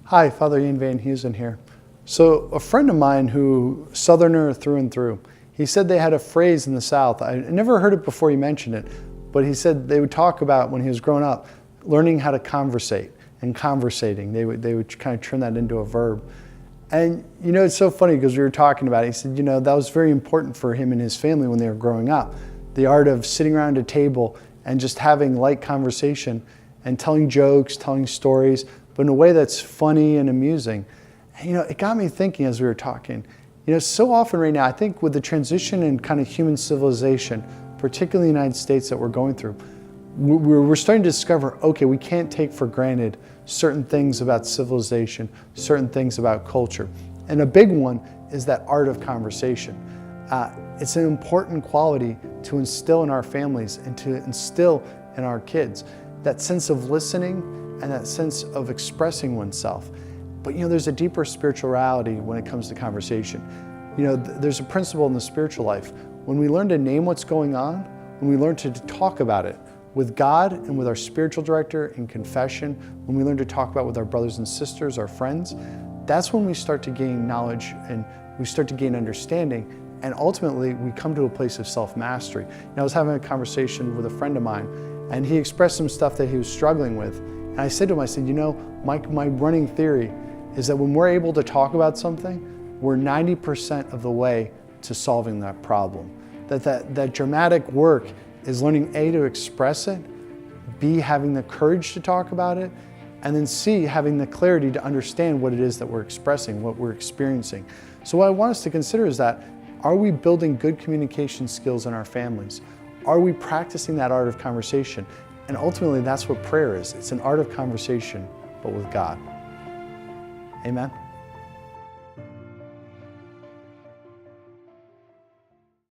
Hi, Father Ian Van Heusen here. So a friend of mine who, Southerner through and through, he said they had a phrase in the South. I never heard it before he mentioned it, but he said they would talk about when he was growing up, learning how to conversate and conversating. They would kind of turn that into a verb. And you know, it's so funny because we were talking about it. He said, you know, that was very important for him and his family when they were growing up. The art of sitting around a table and just having light conversation and telling jokes, telling stories, but in a way that's funny and amusing. And, you know, it got me thinking as we were talking. You know, so often right now, I think with the transition in kind of human civilization, particularly in the United States that we're going through, we're starting to discover, okay, we can't take for granted certain things about civilization, certain things about culture. And a big one is that art of conversation. It's an important quality to instill in our families and to instill in our kids, that sense of listening and that sense of expressing oneself. But you know, there's a deeper spirituality when it comes to conversation. You know, there's a principle in the spiritual life. When we learn to name what's going on, when we learn to talk about it with God and with our spiritual director in confession, when we learn to talk about it with our brothers and sisters, our friends, that's when we start to gain knowledge and we start to gain understanding, and ultimately we come to a place of self-mastery. And I was having a conversation with a friend of mine, and he expressed some stuff that he was struggling with. And I said to him, I said, you know, my running theory is that when we're able to talk about something, we're 90% of the way to solving that problem. That dramatic work is learning A, to express it, B, having the courage to talk about it, and then C, having the clarity to understand what it is that we're expressing, what we're experiencing. So what I want us to consider is that, are we building good communication skills in our families? Are we practicing that art of conversation? And ultimately, that's what prayer is. It's an art of conversation, but with God. Amen.